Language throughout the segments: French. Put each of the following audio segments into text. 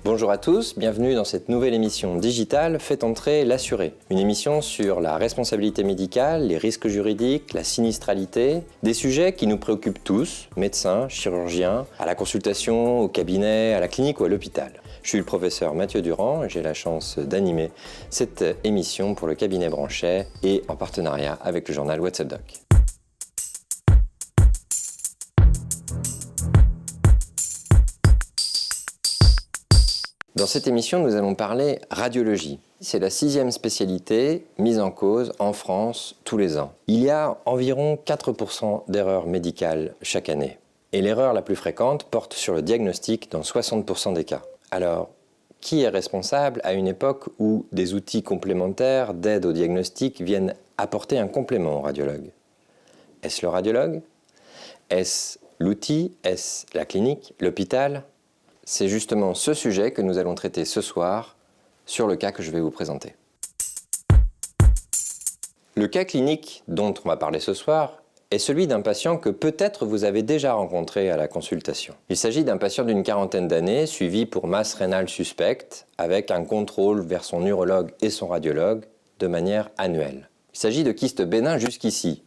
Bonjour à tous, bienvenue dans cette nouvelle émission digitale Faites entrer l'assuré. Une émission sur la responsabilité médicale, les risques juridiques, la sinistralité, des sujets qui nous préoccupent tous, médecins, chirurgiens, à la consultation, au cabinet, à la clinique ou à l'hôpital. Je suis le professeur Mathieu Durand et j'ai la chance d'animer cette émission pour le cabinet Branchet et en partenariat avec le journal WhatsApp Doc. Dans cette émission, nous allons parler radiologie. C'est la 6e spécialité mise en cause en France tous les ans. Il y a environ 4% d'erreurs médicales chaque année. Et l'erreur la plus fréquente porte sur le diagnostic dans 60% des cas. Alors, qui est responsable à une époque où des outils complémentaires d'aide au diagnostic viennent apporter un complément au radiologue? Est-ce le radiologue? Est-ce l'outil? Est-ce la clinique? L'hôpital? C'est justement ce sujet que nous allons traiter ce soir sur le cas que je vais vous présenter. Le cas clinique dont on va parler ce soir est celui d'un patient que peut-être vous avez déjà rencontré à la consultation. Il s'agit d'un patient d'une quarantaine d'années suivi pour masse rénale suspecte avec un contrôle vers son urologue et son radiologue de manière annuelle. Il s'agit de kyste bénin jusqu'ici.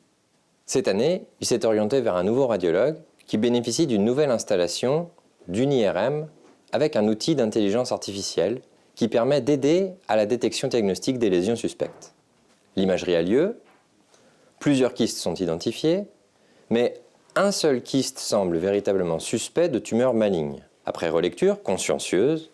Cette année, il s'est orienté vers un nouveau radiologue qui bénéficie d'une nouvelle installation d'une IRM avec un outil d'intelligence artificielle qui permet d'aider à la détection diagnostique des lésions suspectes. L'imagerie a lieu, plusieurs kystes sont identifiés, mais un seul kyste semble véritablement suspect de tumeur maligne. Après relecture consciencieuse,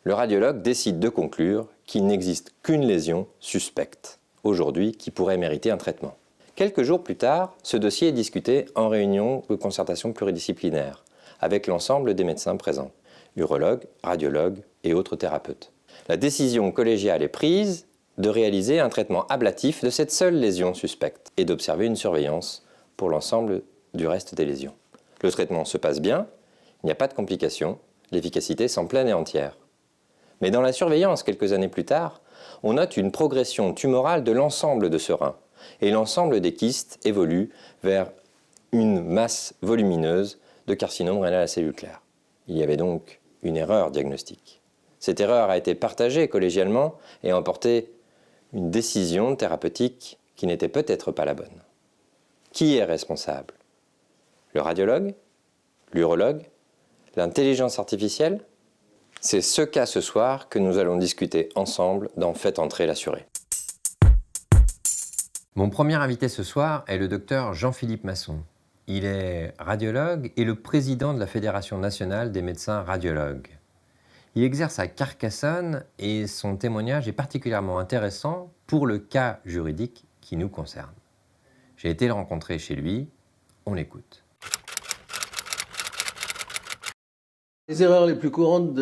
le radiologue décide de conclure qu'il n'existe qu'une lésion suspecte aujourd'hui qui pourrait mériter un traitement. Quelques jours plus tard, ce dossier est discuté en réunion de concertation pluridisciplinaire avec l'ensemble des médecins présents, urologues, radiologues et autres thérapeutes. La décision collégiale est prise de réaliser un traitement ablatif de cette seule lésion suspecte et d'observer une surveillance pour l'ensemble du reste des lésions. Le traitement se passe bien, il n'y a pas de complications, l'efficacité semble pleine et entière. Mais dans la surveillance, quelques années plus tard, on note une progression tumorale de l'ensemble de ce rein et l'ensemble des kystes évolue vers une masse volumineuse de carcinome rénal à cellules claires. Il y avait donc une erreur diagnostique. Cette erreur a été partagée collégialement et a emporté une décision thérapeutique qui n'était peut-être pas la bonne. Qui est responsable? Le radiologue? L'urologue? L'intelligence artificielle? C'est ce cas ce soir que nous allons discuter ensemble dans Faites entrer l'assuré. Mon premier invité ce soir est le docteur Jean-Philippe Masson. Il est radiologue et le président de la Fédération nationale des médecins radiologues. Il exerce à Carcassonne et son témoignage est particulièrement intéressant pour le cas juridique qui nous concerne. J'ai été le rencontrer chez lui, on l'écoute. Les erreurs les plus courantes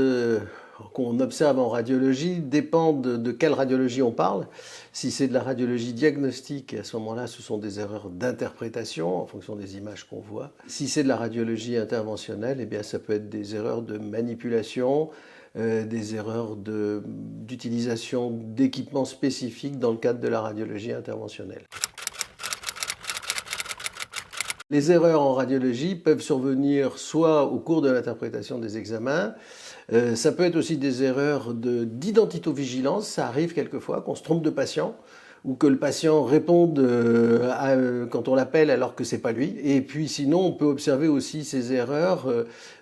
qu'on observe en radiologie dépendent de quelle radiologie on parle. Si c'est de la radiologie diagnostique, à ce moment-là, ce sont des erreurs d'interprétation en fonction des images qu'on voit. Si c'est de la radiologie interventionnelle, eh bien, ça peut être des erreurs de manipulation, des erreurs d'utilisation d'équipements spécifiques dans le cadre de la radiologie interventionnelle. Les erreurs en radiologie peuvent survenir soit au cours de l'interprétation des examens, ça peut être aussi des erreurs d'identitovigilance, ça arrive quelquefois qu'on se trompe de patient ou que le patient réponde quand on l'appelle alors que c'est pas lui. Et puis sinon, on peut observer aussi ces erreurs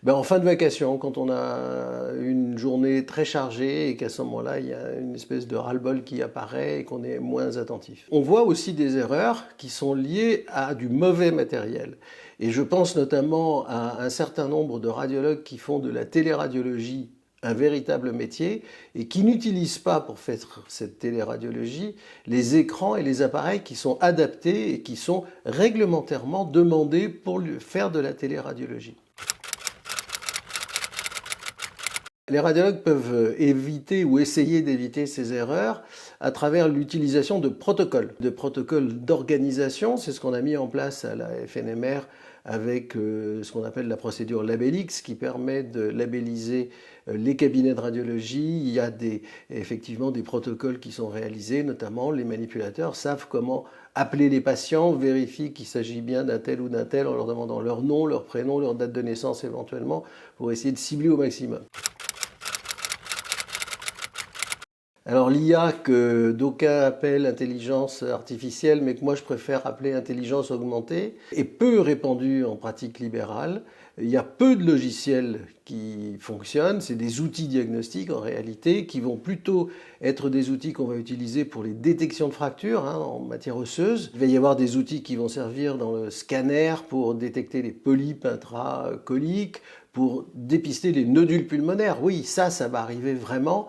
en fin de vacation, quand on a une journée très chargée et qu'à ce moment-là, il y a une espèce de ras-le-bol qui apparaît et qu'on est moins attentif. On voit aussi des erreurs qui sont liées à du mauvais matériel. Et je pense notamment à un certain nombre de radiologues qui font de la téléradiologie un véritable métier et qui n'utilisent pas pour faire cette téléradiologie les écrans et les appareils qui sont adaptés et qui sont réglementairement demandés pour faire de la téléradiologie. Les radiologues peuvent éviter ou essayer d'éviter ces erreurs à travers l'utilisation de protocoles d'organisation. C'est ce qu'on a mis en place à la FNMR avec ce qu'on appelle la procédure Labellix qui permet de labelliser les cabinets de radiologie. Il y a effectivement des protocoles qui sont réalisés, notamment les manipulateurs savent comment appeler les patients, vérifient qu'il s'agit bien d'un tel ou d'un tel en leur demandant leur nom, leur prénom, leur date de naissance éventuellement, pour essayer de cibler au maximum. Alors l'IA que d'aucuns appellent intelligence artificielle, mais que moi je préfère appeler intelligence augmentée, est peu répandue en pratique libérale. Il y a peu de logiciels qui fonctionnent, c'est des outils diagnostiques en réalité, qui vont plutôt être des outils qu'on va utiliser pour les détections de fractures en matière osseuse. Il va y avoir des outils qui vont servir dans le scanner pour détecter les polypes intracoliques, pour dépister les nodules pulmonaires. Oui, ça va arriver vraiment.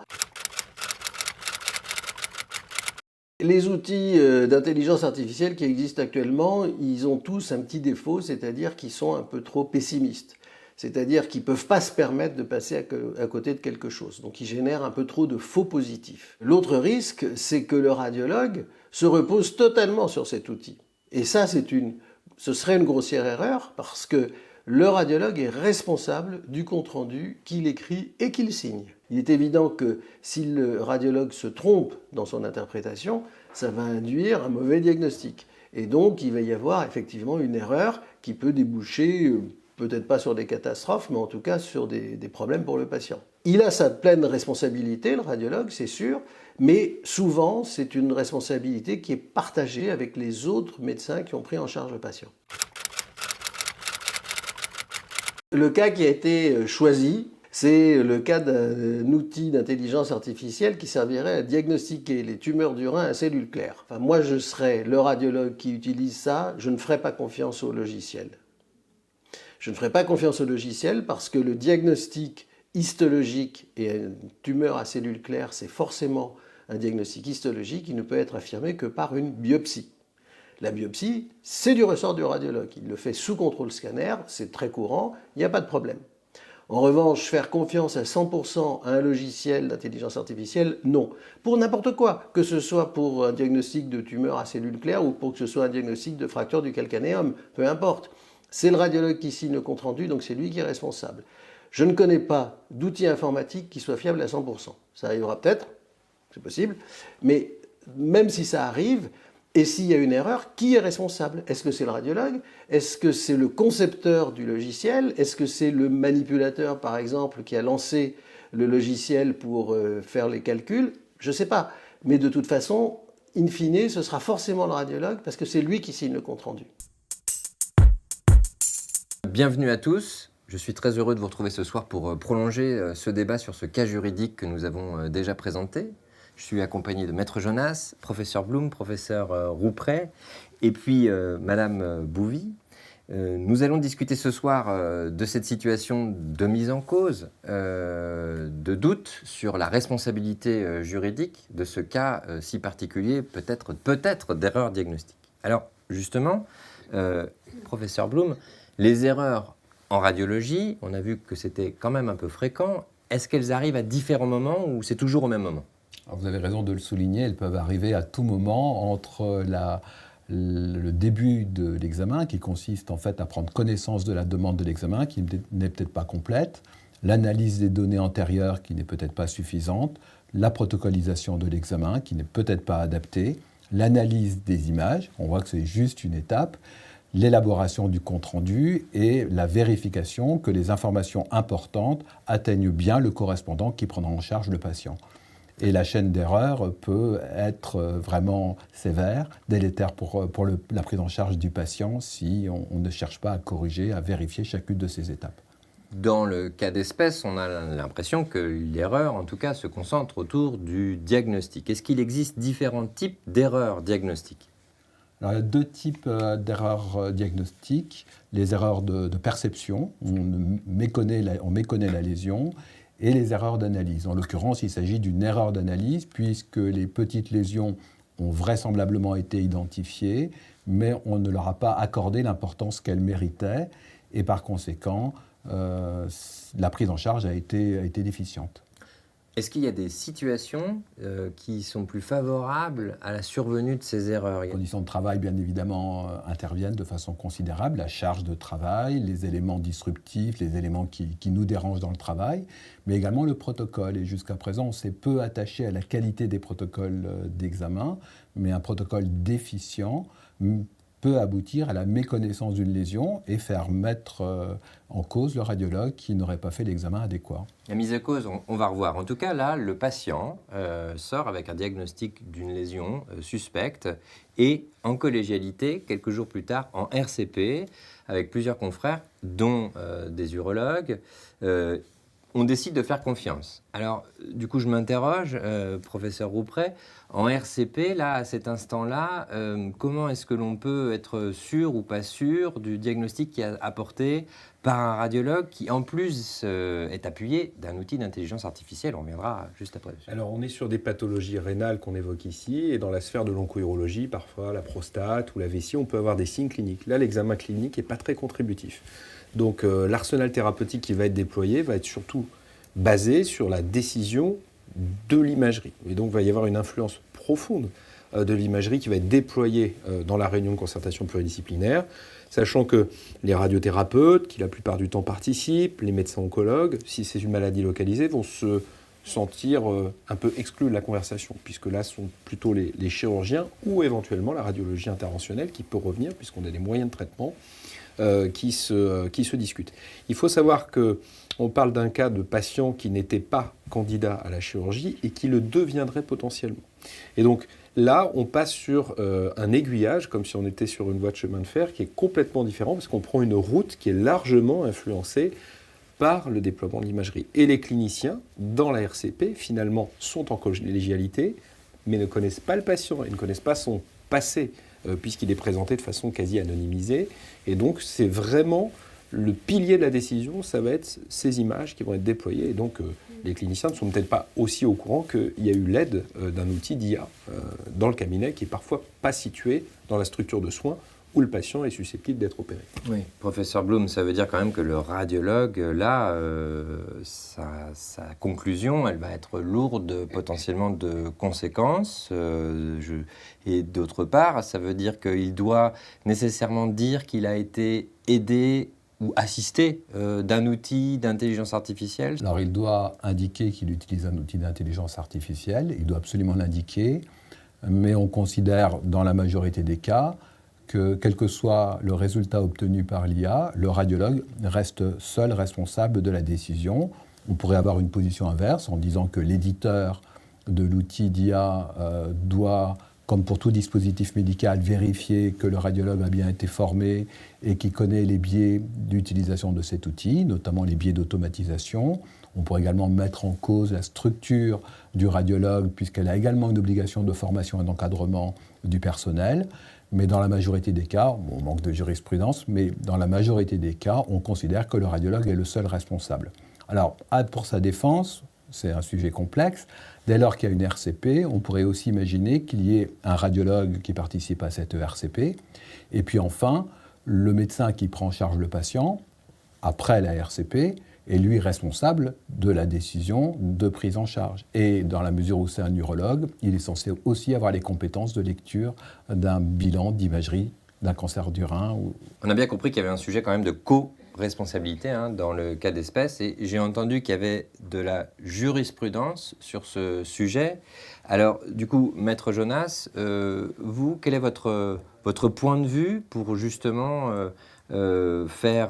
Les outils d'intelligence artificielle qui existent actuellement, ils ont tous un petit défaut, c'est-à-dire qu'ils sont un peu trop pessimistes. C'est-à-dire qu'ils ne peuvent pas se permettre de passer à côté de quelque chose. Donc ils génèrent un peu trop de faux positifs. L'autre risque, c'est que le radiologue se repose totalement sur cet outil. Et ça, ce serait une grossière erreur parce que le radiologue est responsable du compte-rendu qu'il écrit et qu'il signe. Il est évident que si le radiologue se trompe dans son interprétation, ça va induire un mauvais diagnostic. Et donc, il va y avoir effectivement une erreur qui peut déboucher, peut-être pas sur des catastrophes, mais en tout cas sur des problèmes pour le patient. Il a sa pleine responsabilité, le radiologue, c'est sûr, mais souvent, c'est une responsabilité qui est partagée avec les autres médecins qui ont pris en charge le patient. Le cas qui a été choisi, c'est le cas d'un outil d'intelligence artificielle qui servirait à diagnostiquer les tumeurs du rein à cellules claires. Enfin, moi, je serais le radiologue qui utilise ça, je ne ferais pas confiance au logiciel. Je ne ferai pas confiance au logiciel parce que le diagnostic histologique et une tumeur à cellules claires, c'est forcément un diagnostic histologique qui ne peut être affirmé que par une biopsie. La biopsie, c'est du ressort du radiologue. Il le fait sous contrôle scanner, c'est très courant, il n'y a pas de problème. En revanche, faire confiance à 100% à un logiciel d'intelligence artificielle, non. Pour n'importe quoi, que ce soit pour un diagnostic de tumeur à cellules claires ou pour que ce soit un diagnostic de fracture du calcanéum, peu importe. C'est le radiologue qui signe le compte-rendu, donc c'est lui qui est responsable. Je ne connais pas d'outil informatique qui soit fiable à 100%. Ça arrivera peut-être, c'est possible, mais même si ça arrive, et s'il y a une erreur, qui est responsable? Est-ce que c'est le radiologue? Est-ce que c'est le concepteur du logiciel? Est-ce que c'est le manipulateur, par exemple, qui a lancé le logiciel pour faire les calculs? Je ne sais pas. Mais de toute façon, in fine, ce sera forcément le radiologue parce que c'est lui qui signe le compte-rendu. Bienvenue à tous. Je suis très heureux de vous retrouver ce soir pour prolonger ce débat sur ce cas juridique que nous avons déjà présenté. Je suis accompagné de Maître Jonas, professeur Blum, professeur Rouprey, et puis Madame Bouvy. Nous allons discuter ce soir de cette situation de mise en cause, de doute sur la responsabilité juridique de ce cas si particulier, peut-être d'erreur diagnostique. Alors, justement, professeur Blum, les erreurs en radiologie, on a vu que c'était quand même un peu fréquent. Est-ce qu'elles arrivent à différents moments ou c'est toujours au même moment? Alors vous avez raison de le souligner, elles peuvent arriver à tout moment entre le début de l'examen, qui consiste en fait à prendre connaissance de la demande de l'examen, qui n'est peut-être pas complète, l'analyse des données antérieures, qui n'est peut-être pas suffisante, la protocolisation de l'examen, qui n'est peut-être pas adaptée, l'analyse des images, on voit que c'est juste une étape, l'élaboration du compte-rendu et la vérification que les informations importantes atteignent bien le correspondant qui prendra en charge le patient. Et la chaîne d'erreur peut être vraiment sévère, délétère pour la prise en charge du patient si on ne cherche pas à corriger, à vérifier chacune de ces étapes. Dans le cas d'espèce, on a l'impression que l'erreur, en tout cas, se concentre autour du diagnostic. Est-ce qu'il existe différents types d'erreurs diagnostiques? Alors, il y a deux types d'erreurs diagnostiques. Les erreurs de perception, on méconnaît la lésion, et les erreurs d'analyse. En l'occurrence, il s'agit d'une erreur d'analyse puisque les petites lésions ont vraisemblablement été identifiées, mais on ne leur a pas accordé l'importance qu'elles méritaient et par conséquent, la prise en charge a été déficiente. Est-ce qu'il y a des situations qui sont plus favorables à la survenue de ces erreurs? Les conditions de travail, bien évidemment, interviennent de façon considérable. La charge de travail, les éléments disruptifs, les éléments qui nous dérangent dans le travail, mais également le protocole. Et jusqu'à présent, on s'est peu attaché à la qualité des protocoles d'examen, mais un protocole déficient peut aboutir à la méconnaissance d'une lésion et faire mettre en cause le radiologue qui n'aurait pas fait l'examen adéquat. La mise à cause, on va revoir. En tout cas, là, le patient sort avec un diagnostic d'une lésion suspecte et en collégialité, quelques jours plus tard, en RCP, avec plusieurs confrères, dont des urologues, on décide de faire confiance. Alors, du coup, je m'interroge, professeur Roupret, en RCP, là, à cet instant-là, comment est-ce que l'on peut être sûr ou pas sûr du diagnostic qui est apporté par un radiologue qui, en plus, est appuyé d'un outil d'intelligence artificielle? On reviendra juste après. Alors, on est sur des pathologies rénales qu'on évoque ici, et dans la sphère de l'onco-urologie, parfois la prostate ou la vessie, on peut avoir des signes cliniques. Là, l'examen clinique n'est pas très contributif. Donc, l'arsenal thérapeutique qui va être déployé va être surtout basé sur la décision de l'imagerie. Et donc, il va y avoir une influence profonde de l'imagerie qui va être déployée dans la réunion de concertation pluridisciplinaire, sachant que les radiothérapeutes, qui la plupart du temps participent, les médecins oncologues, si c'est une maladie localisée, vont se sentir un peu exclus de la conversation, puisque là, ce sont plutôt les chirurgiens ou éventuellement la radiologie interventionnelle qui peut revenir, puisqu'on a des moyens de traitement qui se discutent. Il faut savoir qu'on parle d'un cas de patient qui n'était pas candidat à la chirurgie et qui le deviendrait potentiellement. Et donc là, on passe sur un aiguillage, comme si on était sur une voie de chemin de fer, qui est complètement différent, parce qu'on prend une route qui est largement influencée par le déploiement de l'imagerie. Et les cliniciens, dans la RCP, finalement, sont en collégialité, mais ne connaissent pas le patient et ne connaissent pas son passé, puisqu'il est présenté de façon quasi anonymisée. Et donc, c'est vraiment le pilier de la décision, ça va être ces images qui vont être déployées. Et donc, les cliniciens ne sont peut-être pas aussi au courant qu'il y a eu l'aide d'un outil d'IA dans le cabinet qui n'est parfois pas situé dans la structure de soins où le patient est susceptible d'être opéré. Oui, professeur Blum, ça veut dire quand même que le radiologue, là, sa conclusion, elle va être lourde potentiellement de conséquences. Et d'autre part, ça veut dire qu'il doit nécessairement dire qu'il a été aidé ou assisté d'un outil d'intelligence artificielle. Alors, il doit indiquer qu'il utilise un outil d'intelligence artificielle, il doit absolument l'indiquer, mais on considère dans la majorité des cas que, quel que soit le résultat obtenu par l'IA, le radiologue reste seul responsable de la décision. On pourrait avoir une position inverse en disant que l'éditeur de l'outil d'IA doit, comme pour tout dispositif médical, vérifier que le radiologue a bien été formé et qu'il connaît les biais d'utilisation de cet outil, notamment les biais d'automatisation. On pourrait également mettre en cause la structure du radiologue, puisqu'elle a également une obligation de formation et d'encadrement du personnel. Mais dans la majorité des cas, on manque de jurisprudence, mais dans la majorité des cas, on considère que le radiologue est le seul responsable. Alors, pour sa défense, c'est un sujet complexe. Dès lors qu'il y a une RCP, on pourrait aussi imaginer qu'il y ait un radiologue qui participe à cette RCP. Et puis enfin, le médecin qui prend en charge le patient, après la RCP, est lui responsable de la décision de prise en charge. Et dans la mesure où c'est un urologue, il est censé aussi avoir les compétences de lecture d'un bilan d'imagerie d'un cancer du rein. On a bien compris qu'il y avait un sujet quand même de co-responsabilité dans le cas d'espèce, et j'ai entendu qu'il y avait de la jurisprudence sur ce sujet. Alors, du coup, Maître Jonas, vous, quel est votre point de vue pour justement faire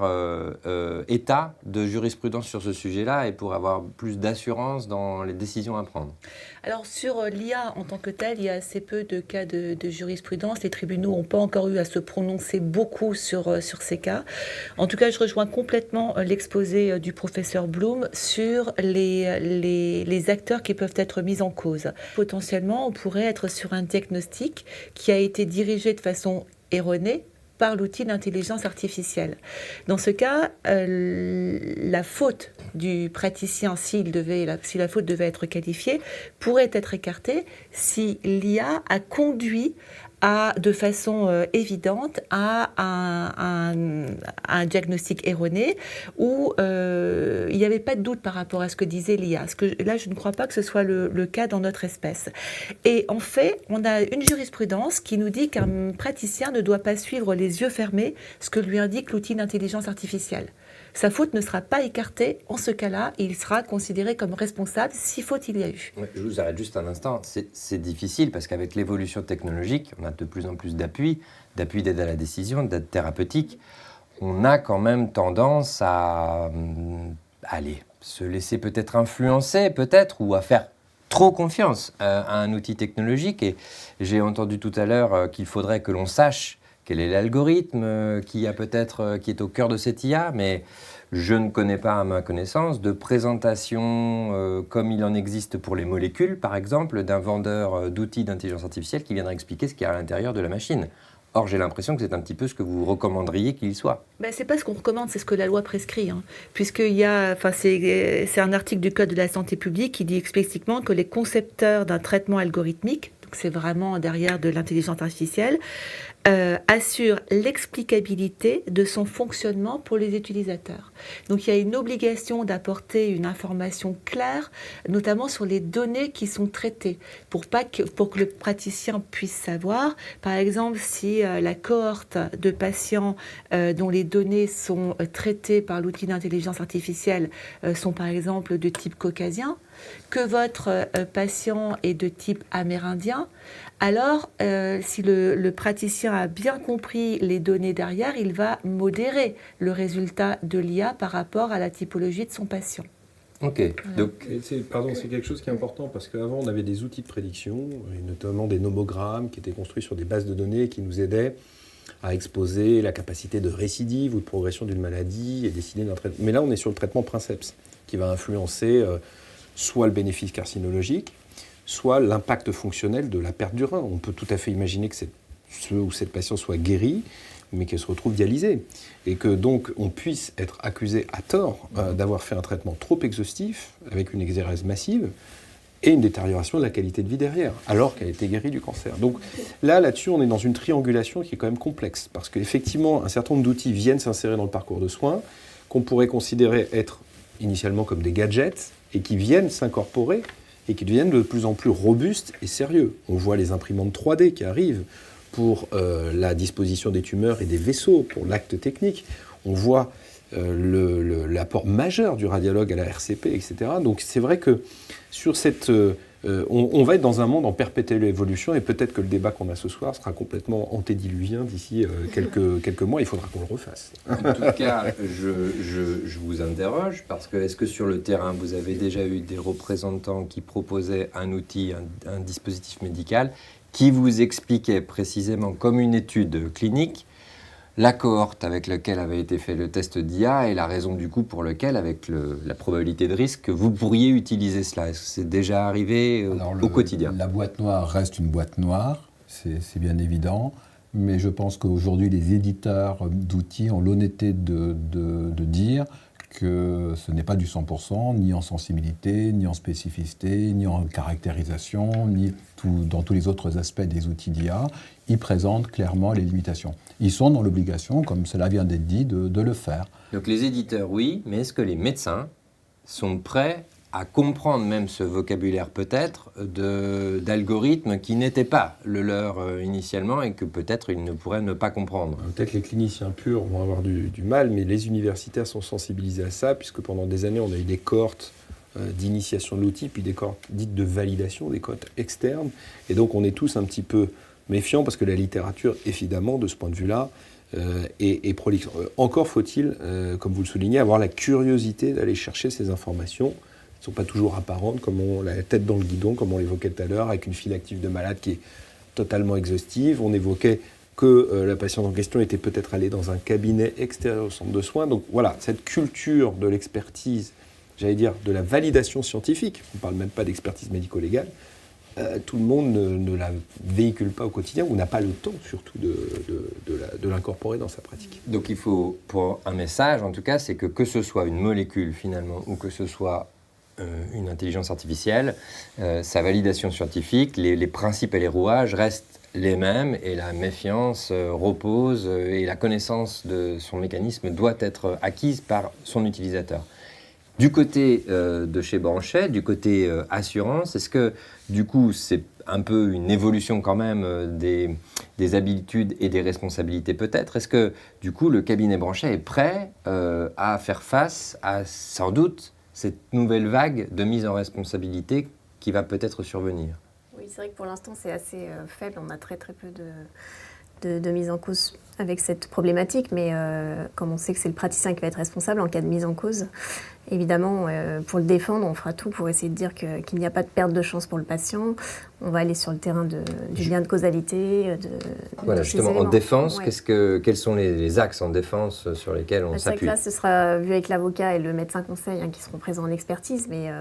état de jurisprudence sur ce sujet-là et pour avoir plus d'assurance dans les décisions à prendre? Alors sur l'IA en tant que telle, il y a assez peu de cas de jurisprudence. Les tribunaux n'ont pas encore eu à se prononcer beaucoup sur ces cas. En tout cas, je rejoins complètement l'exposé du professeur Blum sur les acteurs qui peuvent être mis en cause. Potentiellement, on pourrait être sur un diagnostic qui a été dirigé de façon erronée par l'outil d'intelligence artificielle. Dans ce cas, la faute du praticien, si la faute devait être qualifiée, pourrait être écartée si l'IA a conduit de façon évidente à un diagnostic erroné où il n'y avait pas de doute par rapport à ce que disait l'IA. Là, je ne crois pas que ce soit le cas dans notre espèce. Et en fait, on a une jurisprudence qui nous dit qu'un praticien ne doit pas suivre les yeux fermés ce que lui indique l'outil d'intelligence artificielle. sa faute ne sera pas écartée. En ce cas-là, il sera considéré comme responsable si faute il y a eu. Ouais, je vous arrête juste un instant. C'est difficile parce qu'avec l'évolution technologique, on a de plus en plus d'appui d'aide à la décision, d'aide thérapeutique. On a quand même tendance à se laisser peut-être influencer, ou à faire trop confiance à un outil technologique. Et j'ai entendu tout à l'heure qu'il faudrait que l'on sache quel est l'algorithme qui est au cœur de cette IA, mais je ne connais pas, à ma connaissance, de présentation comme il en existe pour les molécules, par exemple, d'un vendeur d'outils d'intelligence artificielle qui viendrait expliquer ce qu'il y a à l'intérieur de la machine. Or, j'ai l'impression que c'est un petit peu ce que vous recommanderiez qu'il soit. Ce n'est pas ce qu'on recommande, c'est ce que la loi prescrit. C'est un article du Code de la santé publique qui dit explicitement que les concepteurs d'un traitement algorithmique, donc c'est vraiment derrière de l'intelligence artificielle, assure l'explicabilité de son fonctionnement pour les utilisateurs. Donc il y a une obligation d'apporter une information claire, notamment sur les données qui sont traitées, pour que le praticien puisse savoir, par exemple, si la cohorte de patients dont les données sont traitées par l'outil d'intelligence artificielle sont par exemple de type caucasien, que votre patient est de type amérindien, alors si le praticien a bien compris les données derrière, il va modérer le résultat de l'IA par rapport à la typologie de son patient. Ok. Voilà. Donc, c'est quelque chose qui est important parce qu'avant on avait des outils de prédiction, et notamment des nomogrammes qui étaient construits sur des bases de données qui nous aidaient à exposer la capacité de récidive ou de progression d'une maladie et décider d'un traitement. Mais là on est sur le traitement princeps qui va influencer soit le bénéfice carcinologique, soit l'impact fonctionnel de la perte du rein. On peut tout à fait imaginer que ce ou cette patiente soit guérie, mais qu'elle se retrouve dialysée. Et que donc on puisse être accusé à tort d'avoir fait un traitement trop exhaustif, avec une exérèse massive, et une détérioration de la qualité de vie derrière, alors qu'elle était guérie du cancer. Donc là-dessus, on est dans une triangulation qui est quand même complexe, parce qu'effectivement, un certain nombre d'outils viennent s'insérer dans le parcours de soins, qu'on pourrait considérer être initialement comme des gadgets, et qui viennent s'incorporer, et qui deviennent de plus en plus robustes et sérieux. On voit les imprimantes 3D qui arrivent pour la disposition des tumeurs et des vaisseaux, pour l'acte technique. On voit l'apport majeur du radiologue à la RCP, etc. Donc c'est vrai que sur cette... on va être dans un monde en perpétuelle évolution, et peut-être que le débat qu'on a ce soir sera complètement antédiluvien d'ici quelques mois. Il faudra qu'on le refasse. en tout cas, je vous interroge, parce que est-ce que sur le terrain, vous avez déjà eu des représentants qui proposaient un outil, un dispositif médical, qui vous expliquait précisément, comme une étude clinique, la cohorte avec laquelle avait été fait le test d'IA et la raison du coup pour lequel, avec la probabilité de risque, vous pourriez utiliser cela? Est-ce que c'est déjà arrivé au quotidien? La boîte noire reste une boîte noire, c'est bien évident, mais je pense qu'aujourd'hui les éditeurs d'outils ont l'honnêteté de dire que ce n'est pas du 100%, ni en sensibilité, ni en spécificité, ni en caractérisation, ni dans tous les autres aspects des outils d'IA. Ils présentent clairement les limitations. Ils sont dans l'obligation, comme cela vient d'être dit, de le faire. Donc les éditeurs, oui, mais est-ce que les médecins sont prêts à comprendre même ce vocabulaire peut-être d'algorithmes qui n'étaient pas le leur initialement et que peut-être ils ne pourraient ne pas comprendre? Peut-être les cliniciens purs vont avoir du mal, mais les universitaires sont sensibilisés à ça, puisque pendant des années, on a eu des cohortes d'initiation de l'outil, puis des cohortes dites de validation, des cohortes externes. Et donc, on est tous un petit peu méfiants, parce que la littérature, évidemment, de ce point de vue-là, est prolixe. Encore faut-il, comme vous le soulignez, avoir la curiosité d'aller chercher ces informations. Elles ne sont pas toujours apparentes, comme la tête dans le guidon, comme on l'évoquait tout à l'heure, avec une file active de malade qui est totalement exhaustive. On évoquait que la patiente en question était peut-être allée dans un cabinet extérieur au centre de soins. Donc voilà, cette culture de l'expertise, j'allais dire de la validation scientifique, on ne parle même pas d'expertise médico-légale, tout le monde ne la véhicule pas au quotidien, ou n'a pas le temps surtout de l'incorporer dans sa pratique. Donc il faut, pour un message en tout cas, c'est que ce soit une molécule finalement, ou que ce soit une intelligence artificielle, sa validation scientifique, les principes et les rouages restent les mêmes, et la méfiance repose, et la connaissance de son mécanisme doit être acquise par son utilisateur. Du côté de chez Branchet, du côté assurance, est-ce que du coup c'est un peu une évolution quand même des habitudes et des responsabilités peut-être. Est-ce que du coup le cabinet Branchet est prêt à faire face à sans doute cette nouvelle vague de mise en responsabilité qui va peut-être survenir? Oui, c'est vrai que pour l'instant c'est assez faible, on a très très peu de mise en cause avec cette problématique, mais comme on sait que c'est le praticien qui va être responsable en cas de mise en cause, évidemment, pour le défendre, on fera tout pour essayer de dire qu'il n'y a pas de perte de chance pour le patient. On va aller sur le terrain du lien de causalité. Voilà, justement, en défense, ouais. quels sont les axes en défense sur lesquels on C'est vrai que s'appuie? là, ce sera vu avec l'avocat et le médecin conseil qui seront présents en expertise, mais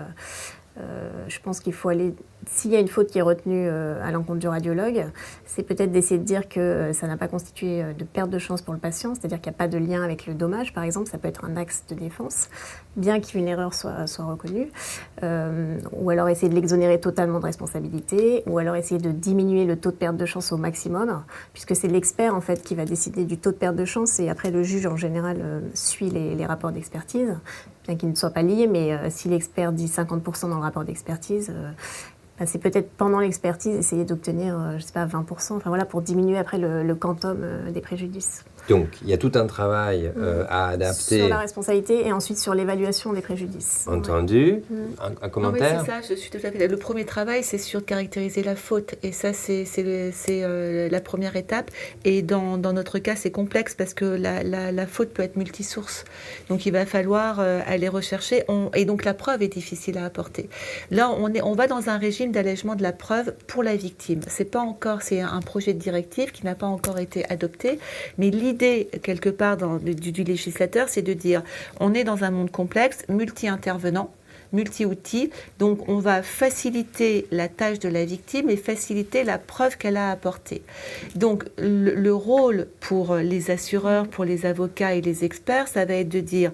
je pense qu'il faut aller, s'il y a une faute qui est retenue à l'encontre du radiologue, c'est peut-être d'essayer de dire que ça n'a pas constitué de perte de chance pour le patient, c'est-à-dire qu'il n'y a pas de lien avec le dommage, par exemple, ça peut être un axe de défense, bien qu'une erreur soit reconnue, ou alors essayer de l'exonérer totalement de responsabilité, ou alors essayer de diminuer le taux de perte de chance au maximum, puisque c'est l'expert en fait qui va décider du taux de perte de chance, et après le juge en général suit les rapports d'expertise, bien qu'ils ne soient pas liés, mais si l'expert dit 50% dans le rapport d'expertise, c'est peut-être pendant l'expertise essayer d'obtenir, je ne sais pas, 20%, enfin voilà, pour diminuer après le quantum des préjudices. Donc, il y a tout un travail à adapter. Sur la responsabilité et ensuite sur l'évaluation des préjudices. Entendu. Un commentaire? Non, mais c'est ça, je suis tout à fait. Le premier travail, c'est sur de caractériser la faute. Et ça, c'est la première étape. Et dans notre cas, c'est complexe parce que la faute peut être multisource. Donc, il va falloir aller rechercher. Et donc, la preuve est difficile à apporter. Là, on va dans un régime d'allègement de la preuve pour la victime. C'est un projet de directive qui n'a pas encore été adopté. Mais l'idée, quelque part, du législateur, c'est de dire on est dans un monde complexe, multi-intervenant, multi-outils, donc on va faciliter la tâche de la victime et faciliter la preuve qu'elle a apportée. Donc le rôle pour les assureurs, pour les avocats et les experts, ça va être de dire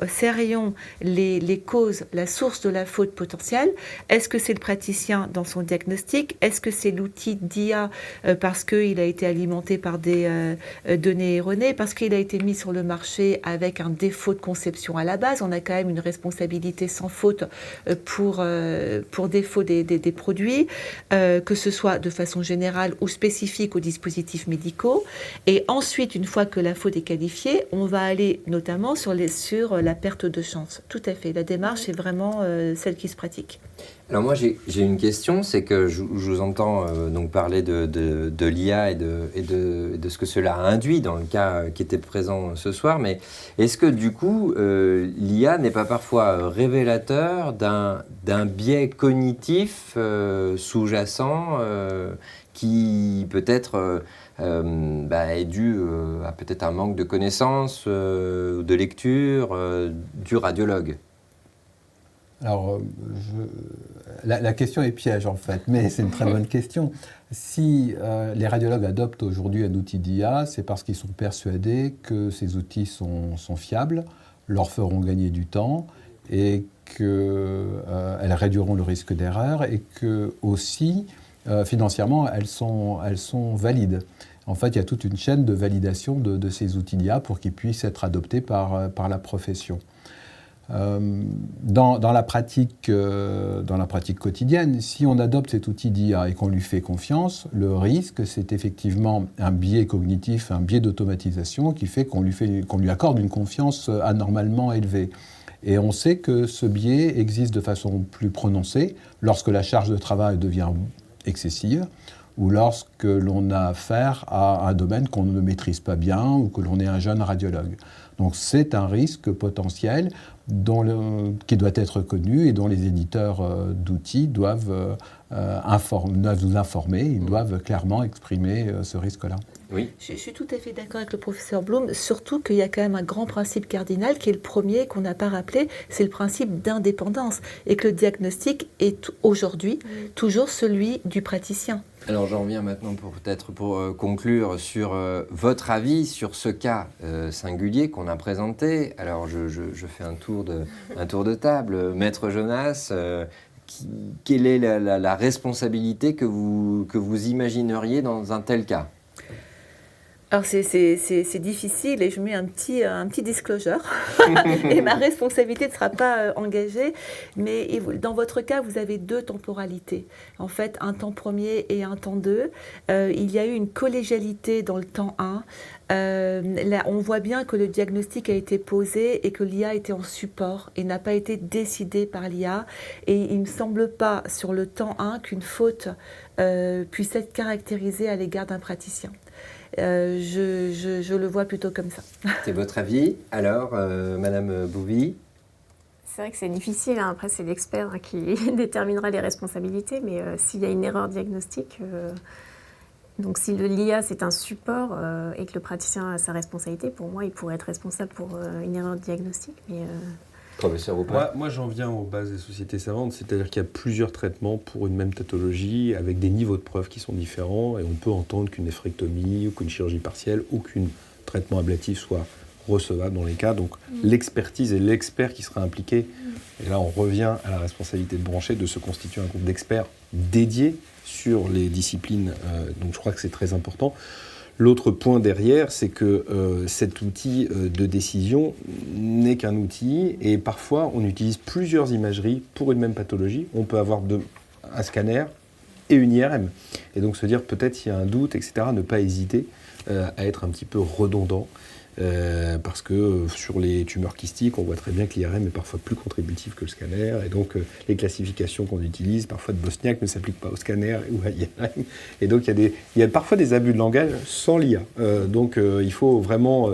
serrions les causes, la source de la faute potentielle. Est-ce que c'est le praticien dans son diagnostic? Est-ce que c'est l'outil d'IA parce qu'il a été alimenté par des données erronées, parce qu'il a été mis sur le marché avec un défaut de conception à la base? On a quand même une responsabilité sans faute pour défaut des produits, que ce soit de façon générale ou spécifique aux dispositifs médicaux. Et ensuite, une fois que la faute est qualifiée, on va aller notamment sur la perte de chance. Tout à fait. La démarche est vraiment celle qui se pratique. Alors moi j'ai une question, c'est que je vous entends donc parler de l'IA et de ce que cela a induit dans le cas qui était présent ce soir, mais est-ce que du coup l'IA n'est pas parfois révélateur d'un biais cognitif sous-jacent qui peut-être est dû à peut-être un manque de connaissances, de lecture du radiologue? Alors, la question est piège en fait, mais c'est une très bonne question. Si les radiologues adoptent aujourd'hui un outil d'IA, c'est parce qu'ils sont persuadés que ces outils sont fiables, leur feront gagner du temps et qu'elles réduiront le risque d'erreur et que aussi, financièrement, elles sont valides. En fait, il y a toute une chaîne de validation de ces outils d'IA pour qu'ils puissent être adoptés par la profession. Dans la pratique quotidienne, si on adopte cet outil d'IA et qu'on lui fait confiance, le risque, c'est effectivement un biais cognitif, un biais d'automatisation qui fait qu'on lui accorde une confiance anormalement élevée. Et on sait que ce biais existe de façon plus prononcée lorsque la charge de travail devient excessive ou lorsque l'on a affaire à un domaine qu'on ne maîtrise pas bien ou que l'on est un jeune radiologue. Donc c'est un risque potentiel qui doit être connu et dont les éditeurs d'outils doivent nous informer, ils doivent clairement exprimer ce risque-là. Oui. Je suis tout à fait d'accord avec le professeur Blum, surtout qu'il y a quand même un grand principe cardinal qui est le premier qu'on n'a pas rappelé, c'est le principe d'indépendance et que le diagnostic est aujourd'hui toujours celui du praticien. Alors j'en reviens maintenant pour conclure sur votre avis sur ce cas singulier qu'on a présenté. Alors je fais un tour de table. Maître Jonas, quelle est la responsabilité que vous imagineriez dans un tel cas ? Alors c'est difficile et je mets un petit disclosure et ma responsabilité ne sera pas engagée, mais dans votre cas vous avez 2 temporalités, en fait un temps premier et un temps 2. Il y a eu une collégialité dans le temps 1. Là, on voit bien que le diagnostic a été posé et que l'IA était en support et n'a pas été décidée par l'IA, et il ne me semble pas sur le temps 1 qu'une faute puisse être caractérisée à l'égard d'un praticien. Je le vois plutôt comme ça. C'est votre avis. Alors, Madame Bouvy? C'est vrai que c'est difficile, hein. Après c'est l'expert qui déterminera les responsabilités, mais s'il y a une erreur diagnostique, donc si l'IA c'est un support et que le praticien a sa responsabilité, pour moi il pourrait être responsable pour une erreur diagnostique. Mais, Professeur Roupin? Moi, j'en viens aux bases des sociétés savantes, c'est-à-dire qu'il y a plusieurs traitements pour une même pathologie avec des niveaux de preuve qui sont différents, et on peut entendre qu'une néphrectomie ou qu'une chirurgie partielle ou qu'un traitement ablatif soit recevable dans les cas. Donc l'expertise et l'expert qui sera impliqué, et là on revient à la responsabilité de Branchet de se constituer un groupe d'experts dédiés sur les disciplines, donc je crois que c'est très important. L'autre point derrière, c'est que cet outil de décision n'est qu'un outil, et parfois on utilise plusieurs imageries pour une même pathologie. On peut avoir un scanner et une IRM. Et donc se dire peut-être s'il y a un doute, etc., ne pas hésiter à être un petit peu redondant. Parce que sur les tumeurs kystiques, on voit très bien que l'IRM est parfois plus contributif que le scanner, et donc les classifications qu'on utilise, parfois de Bosniak, ne s'appliquent pas au scanner ou à l'IRM, et donc il y a parfois des abus de langage sans l'IA. Donc il faut vraiment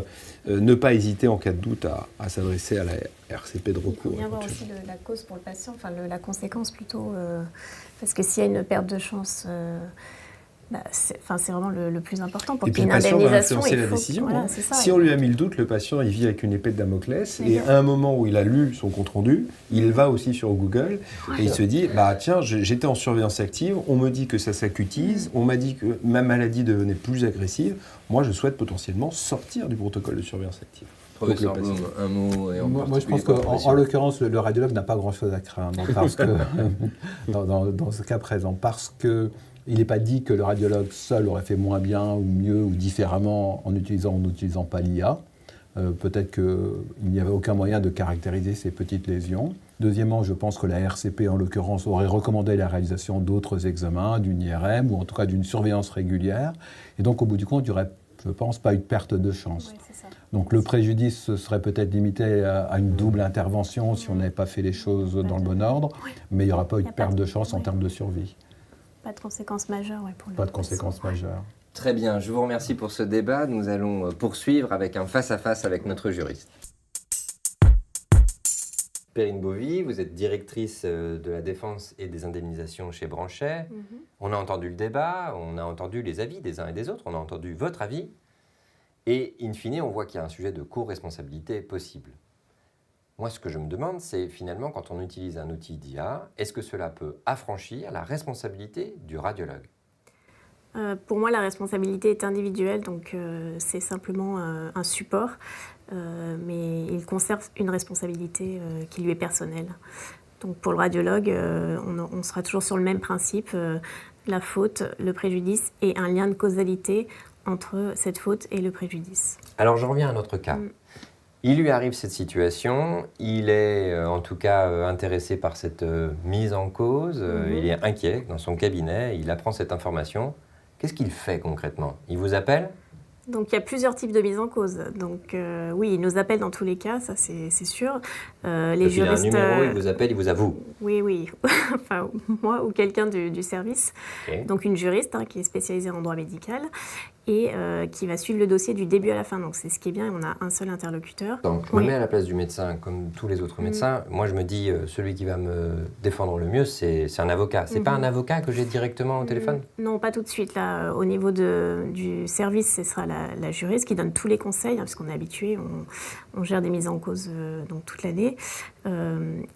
ne pas hésiter en cas de doute à s'adresser à la RCP de recours. Il faut bien voir aussi la cause pour le patient, enfin la conséquence plutôt, parce que s'il y a une perte de chance... c'est vraiment le plus important pour qu'il y ait une indemnisation. Et puis le patient va influencer la décision. Voilà, ça, si on lui a mis le doute, le patient il vit avec une épée de Damoclès, et à un moment où il a lu son compte-rendu, il va aussi sur Google et il se dit tiens, j'étais en surveillance active, on me dit que ça s'acutise, on m'a dit que ma maladie devenait plus agressive, moi je souhaite potentiellement sortir du protocole de surveillance active. Professeur Blum, un mot et en Moi, je pense qu'en l'occurrence, le radiologue n'a pas grand-chose à craindre parce que, dans ce cas présent, parce que il n'est pas dit que le radiologue seul aurait fait moins bien ou mieux ou différemment en n'utilisant pas l'IA. Peut-être qu'il n'y avait aucun moyen de caractériser ces petites lésions. Deuxièmement, je pense que la RCP, en l'occurrence, aurait recommandé la réalisation d'autres examens, d'une IRM ou en tout cas d'une surveillance régulière. Et donc, au bout du compte, il n'y aurait, je pense, pas eu de perte de chance. Oui, c'est ça. Donc le préjudice serait peut-être limité à une double intervention si on n'avait pas fait les choses dans le bon ordre, mais il n'y aura pas eu de perte de chance en termes de survie. Pas de conséquences majeures pour le Pas de conséquences majeures. Très bien, je vous remercie pour ce débat. Nous allons poursuivre avec un face-à-face avec notre juriste. Perrine Bouvy, vous êtes directrice de la défense et des indemnisations chez Branchet. On a entendu le débat, on a entendu les avis des uns et des autres, on a entendu votre avis. Et in fine, on voit qu'il y a un sujet de co-responsabilité possible. Moi, ce que je me demande, c'est finalement, quand on utilise un outil d'IA, est-ce que cela peut affranchir la responsabilité du radiologue ? Pour moi, la responsabilité est individuelle, donc c'est simplement un support, mais il conserve une responsabilité qui lui est personnelle. Donc pour le radiologue, on sera toujours sur le même principe, la faute, le préjudice et un lien de causalité entre cette faute et le préjudice. Alors, je reviens à notre cas. Il lui arrive cette situation, il est en tout cas intéressé par cette mise en cause, il est inquiet dans son cabinet, il apprend cette information. Qu'est-ce qu'il fait concrètement ? Il vous appelle ? Donc il y a plusieurs types de mise en cause. Donc oui, il nous appelle dans tous les cas, ça c'est sûr. Les juristes, il a un numéro, il vous appelle, il vous avoue. Oui. Enfin, moi ou quelqu'un du service. Okay. Donc une juriste qui est spécialisée en droit médical et qui va suivre le dossier du début à la fin. Donc c'est ce qui est bien, on a un seul interlocuteur. Donc je me mets à la place du médecin, comme tous les autres médecins. Moi je me dis, celui qui va me défendre le mieux, c'est un avocat. C'est pas un avocat que j'ai directement au téléphone ? Non, pas tout de suite. Là, au niveau du service, ce sera la juriste qui donne tous les conseils, parce qu'on est habitué, on gère des mises en cause donc toute l'année.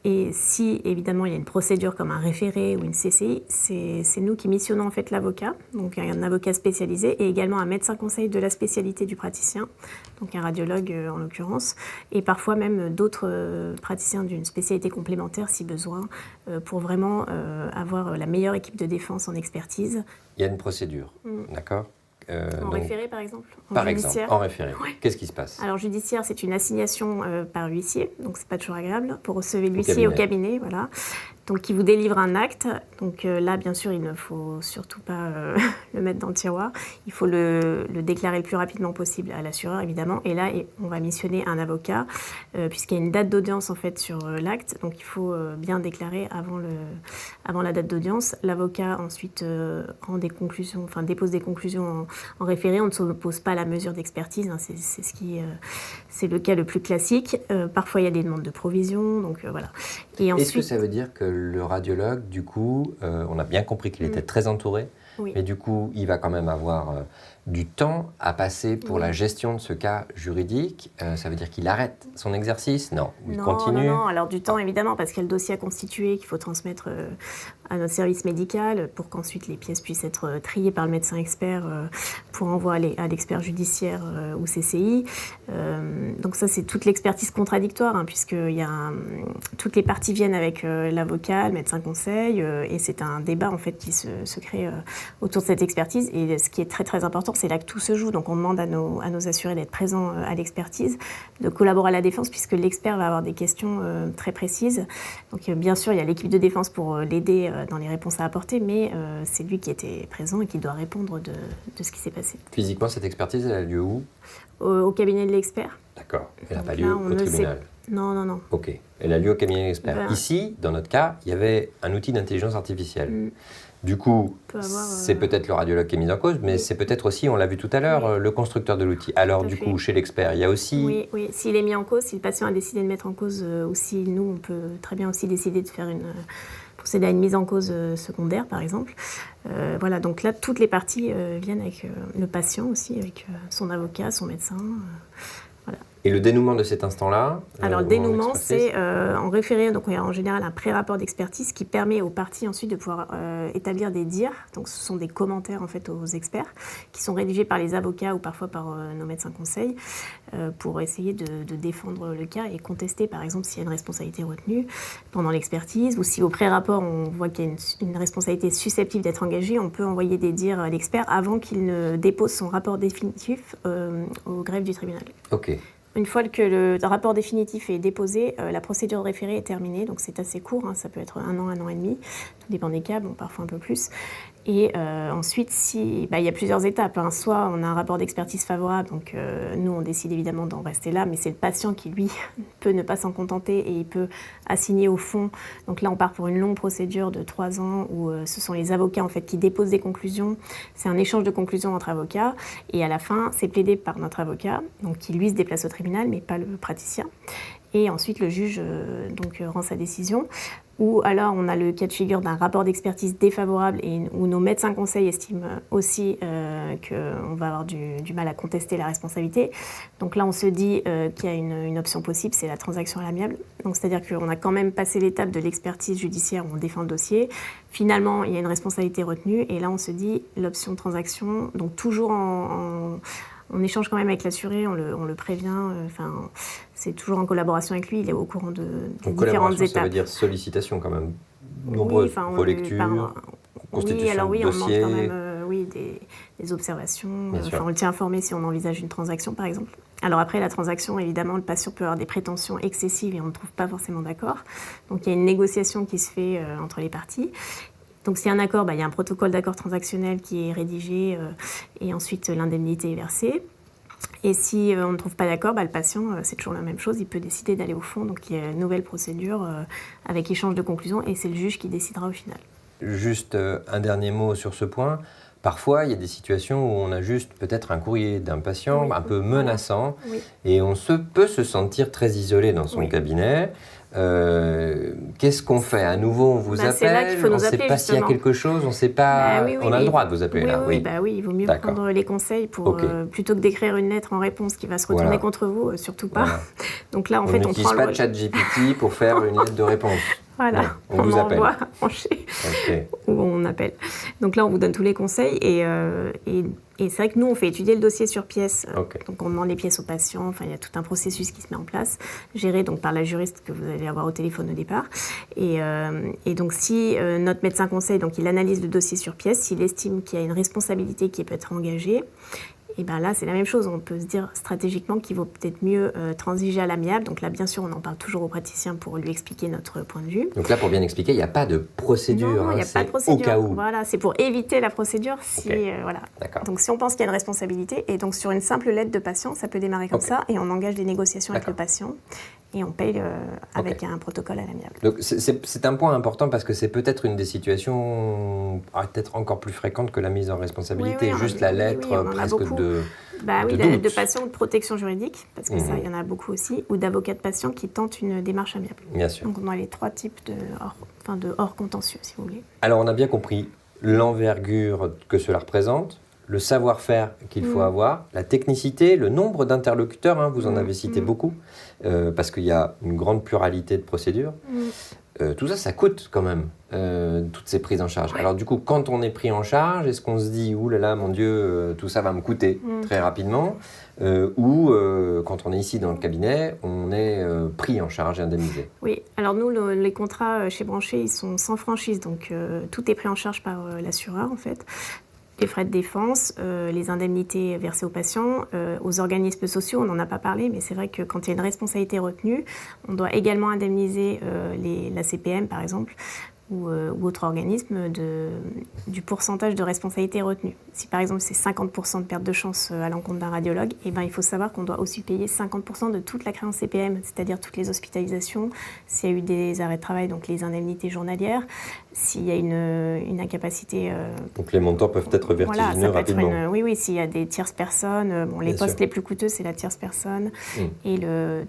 Et si, évidemment, il y a une procédure comme un référé ou une CCI, c'est nous qui missionnons en fait l'avocat, donc un avocat spécialisé, et également un médecin conseil de la spécialité du praticien, donc un radiologue en l'occurrence, et parfois même d'autres praticiens d'une spécialité complémentaire si besoin, pour vraiment avoir la meilleure équipe de défense en expertise. Il y a une procédure, d'accord ? En référé, par exemple. Par exemple, en référé. Ouais. Qu'est-ce qui se passe? Alors, judiciaire, c'est une assignation par l'huissier, donc c'est pas toujours agréable, pour recevoir l'huissier au cabinet, voilà. Donc, qui vous délivre un acte. Donc là, bien sûr, il ne faut surtout pas le mettre dans le tiroir. Il faut le déclarer le plus rapidement possible à l'assureur, évidemment. Et là, on va missionner un avocat, puisqu'il y a une date d'audience, en fait, sur l'acte. Donc, il faut bien déclarer avant la date d'audience. L'avocat, ensuite, rend des conclusions, enfin, dépose des conclusions en référé. On ne s'oppose pas à la mesure d'expertise. Hein, c'est le cas le plus classique. Parfois, il y a des demandes de provision. Donc, voilà. Et ensuite, est-ce que ça veut dire que le radiologue, du coup, on a bien compris qu'il était très entouré, oui. mais du coup, il va quand même avoir du temps à passer pour la gestion de ce cas juridique. Ça veut dire qu'il arrête son exercice? Non, il continue? Non, alors du temps évidemment, parce qu'il y a le dossier à constituer qu'il faut transmettre à notre service médical pour qu'ensuite les pièces puissent être triées par le médecin expert pour envoi à l'expert judiciaire ou CCI. Donc ça, c'est toute l'expertise contradictoire, hein, puisque toutes les parties viennent avec l'avocat, le médecin conseil, et c'est un débat en fait qui se crée autour de cette expertise. Et ce qui est très très important, c'est là que tout se joue. Donc on demande à nos assurés d'être présents à l'expertise, de collaborer à la défense, puisque l'expert va avoir des questions très précises. Donc bien sûr, il y a l'équipe de défense pour l'aider dans les réponses à apporter, mais c'est lui qui était présent et qui doit répondre de ce qui s'est passé. Physiquement, cette expertise, elle a lieu où? Au cabinet de l'expert. D'accord. Elle n'a Donc pas là, lieu on au ne tribunal? Non. Ok. Elle a lieu au cabinet de l'expert. Ben, Ici, dans notre cas, il y avait un outil d'intelligence artificielle. Du coup, c'est peut-être le radiologue qui est mis en cause, mais c'est peut-être aussi, on l'a vu tout à l'heure, le constructeur de l'outil. Alors du coup, chez l'expert, il y a aussi... Oui, s'il est mis en cause, si le patient a décidé de mettre en cause, ou si nous, on peut très bien aussi décider de faire procéder à une mise en cause secondaire, par exemple. Voilà, donc là, toutes les parties viennent avec le patient aussi, avec son avocat, son médecin. Voilà. Et le dénouement de cet instant-là? Alors, le dénouement, c'est en référé, donc il y a en général un pré-rapport d'expertise qui permet aux parties ensuite de pouvoir établir des dires. Donc, ce sont des commentaires en fait aux experts qui sont rédigés par les avocats ou parfois par nos médecins conseils pour essayer de défendre le cas et contester, par exemple, s'il y a une responsabilité retenue pendant l'expertise ou si au pré-rapport on voit qu'il y a une responsabilité susceptible d'être engagée, on peut envoyer des dires à l'expert avant qu'il ne dépose son rapport définitif au greffe du tribunal. Ok. Une fois que le rapport définitif est déposé, la procédure de référé est terminée, donc c'est assez court, hein, ça peut être 1 an et demi, tout dépend des cas, bon, parfois un peu plus. Et ensuite, il y a plusieurs étapes, hein. Soit on a un rapport d'expertise favorable, donc nous on décide évidemment d'en rester là, mais c'est le patient qui lui peut ne pas s'en contenter et il peut assigner au fond. Donc là on part pour une longue procédure de 3 ans où ce sont les avocats en fait qui déposent des conclusions. C'est un échange de conclusions entre avocats et à la fin c'est plaidé par notre avocat, donc qui lui se déplace au tribunal mais pas le praticien. Et ensuite le juge rend sa décision. Ou alors on a le cas de figure d'un rapport d'expertise défavorable et où nos médecins conseils estiment aussi qu'on va avoir du mal à contester la responsabilité. Donc là on se dit qu'il y a une option possible, c'est la transaction à l'amiable. Donc c'est-à-dire qu'on a quand même passé l'étape de l'expertise judiciaire où on défend le dossier. Finalement il y a une responsabilité retenue et là on se dit l'option transaction, donc toujours on échange quand même avec l'assuré, on le prévient, c'est toujours en collaboration avec lui, il est au courant des différentes étapes. Ça veut dire sollicitation quand même, nombreuses relectures, constitution de dossier. On demande quand même des observations, on le tient informé si on envisage une transaction par exemple. Alors après la transaction, évidemment, le patient peut avoir des prétentions excessives et on ne trouve pas forcément d'accord. Donc il y a une négociation qui se fait entre les parties. Donc s'il y a un accord, il y a un protocole d'accord transactionnel qui est rédigé et ensuite l'indemnité est versée. Et si on ne trouve pas d'accord, le patient, c'est toujours la même chose, il peut décider d'aller au fond. Donc il y a une nouvelle procédure avec échange de conclusions et c'est le juge qui décidera au final. Juste un dernier mot sur ce point. Parfois, il y a des situations où on a juste peut-être un courrier d'un patient un peu menaçant et on peut se sentir très isolé dans son cabinet. Qu'est-ce qu'on fait? À nouveau, on vous appelle, c'est là qu'il faut on nous ne sait appeler, pas s'il y a quelque chose, on ne sait pas... on a le droit de vous appeler là. Oui, il vaut mieux prendre les conseils pour, plutôt que d'écrire une lettre en réponse qui va se retourner contre vous, surtout pas. Voilà. Donc là, en fait, on n'utilise pas ChatGPT pour faire une lettre de réponse. Voilà, on vous appelle. Ou on appelle. Donc là, on vous donne tous les conseils et Et c'est vrai que nous, on fait étudier le dossier sur pièce. Ok. Donc, on demande les pièces aux patients. Enfin, il y a tout un processus qui se met en place, géré donc par la juriste que vous allez avoir au téléphone au départ. Et donc, si notre médecin conseil, donc il analyse le dossier sur pièce, s'il estime qu'il y a une responsabilité qui peut être engagée, et bien là, c'est la même chose. On peut se dire stratégiquement qu'il vaut peut-être mieux transiger à l'amiable. Donc là, bien sûr, on en parle toujours au praticien pour lui expliquer notre point de vue. Donc là, pour bien expliquer, il n'y a pas de procédure. Non, il n'y a pas de procédure. Au cas où. Voilà, c'est pour éviter la procédure. Si, Ok. voilà. D'accord. Donc si on pense qu'il y a une responsabilité, et donc sur une simple lettre de patient, ça peut démarrer comme Ok. ça, et on engage des négociations avec le D'accord. patient, et on paye avec un protocole à l'amiable. Donc c'est un point important parce que c'est peut-être une des situations peut-être encore plus fréquentes que la mise en responsabilité. Oui, oui, Juste la lettre on en a presque beaucoup. de Bah oui, doute. de patients de protection juridique, parce que ça, il y en a beaucoup aussi, ou d'avocats de patients qui tentent une démarche amiable. Bien sûr. Donc on a les 3 types de hors contentieux, si vous voulez. Alors on a bien compris l'envergure que cela représente, le savoir-faire qu'il faut avoir, la technicité, le nombre d'interlocuteurs, hein, vous en avez cité beaucoup, parce qu'il y a une grande pluralité de procédures. Tout ça, ça coûte quand même, toutes ces prises en charge. Alors du coup, quand on est pris en charge, est-ce qu'on se dit « Ouh là là, mon Dieu, tout ça va me coûter très rapidement » ou quand on est ici dans le cabinet, on est pris en charge et indemnisé? Oui, alors nous, les contrats chez Branché, ils sont sans franchise, donc tout est pris en charge par l'assureur en fait. Les frais de défense, les indemnités versées aux patients, aux organismes sociaux, on n'en a pas parlé, mais c'est vrai que quand il y a une responsabilité retenue, on doit également indemniser la CPM par exemple, ou autre organisme du pourcentage de responsabilité retenue. Si par exemple c'est 50% de perte de chance à l'encontre d'un radiologue, eh ben, il faut savoir qu'on doit aussi payer 50% de toute la créance CPM, c'est-à-dire toutes les hospitalisations, s'il y a eu des arrêts de travail, donc les indemnités journalières, s'il y a une incapacité... Donc les montants peuvent être vertigineux rapidement. Oui, s'il y a des tierces personnes, les Bien postes sûr. les plus coûteux, c'est la tierce personne, et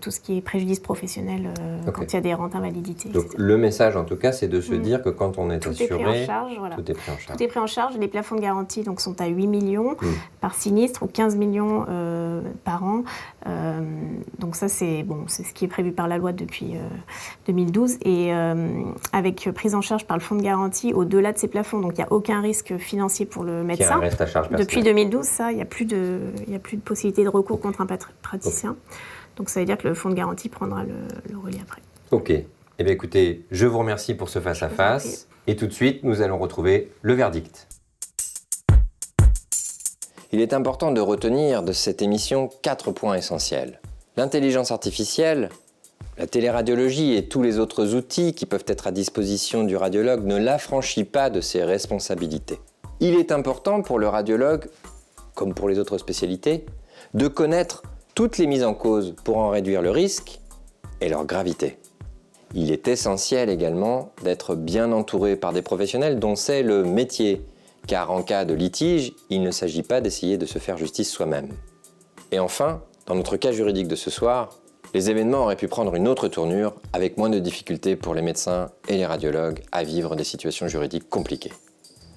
tout ce qui est préjudice professionnel quand il y a des rentes invalidités, Donc etc. le message en tout cas, c'est de se dire que quand on est Tout assuré, est pris en charge, voilà. tout est pris en charge. Tout est pris en charge. Les plafonds de garantie donc, sont à 8 millions par sinistre ou 15 millions par an. Donc ça, c'est ce qui est prévu par la loi depuis 2012. Et avec prise en charge par le fonds de garantie au-delà de ces plafonds. Donc il n'y a aucun risque financier pour le Qui a un médecin. reste à charge personnelle. Depuis 2012, ça, il n'y a plus de possibilité de recours contre un praticien. Donc ça veut dire que le fonds de garantie prendra le relais après. Ok. Eh bien écoutez, je vous remercie pour ce face-à-face. Et tout de suite, nous allons retrouver le verdict. Il est important de retenir de cette émission 4 points essentiels. L'intelligence artificielle, la téléradiologie et tous les autres outils qui peuvent être à disposition du radiologue ne l'affranchit pas de ses responsabilités. Il est important pour le radiologue, comme pour les autres spécialités, de connaître toutes les mises en cause pour en réduire le risque et leur gravité. Il est essentiel également d'être bien entouré par des professionnels dont c'est le métier, car en cas de litige, il ne s'agit pas d'essayer de se faire justice soi-même. Et enfin, dans notre cas juridique de ce soir, les événements auraient pu prendre une autre tournure avec moins de difficultés pour les médecins et les radiologues à vivre des situations juridiques compliquées.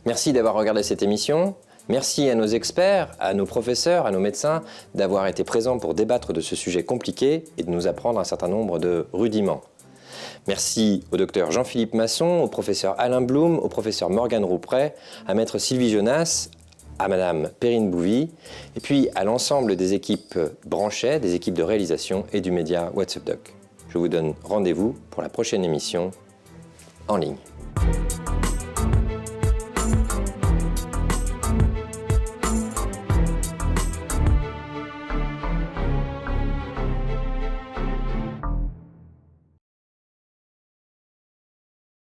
Merci d'avoir regardé cette émission. Merci à nos experts, à nos professeurs, à nos médecins d'avoir été présents pour débattre de ce sujet compliqué et de nous apprendre un certain nombre de rudiments. Merci au docteur Jean-Philippe Masson, au professeur Alain Blum, au professeur Morgane Roupret, à maître Sylvie Jonas, à madame Perrine Bouvy, et puis à l'ensemble des équipes Branchet, des équipes de réalisation et du média What's Up Doc. Je vous donne rendez-vous pour la prochaine émission en ligne.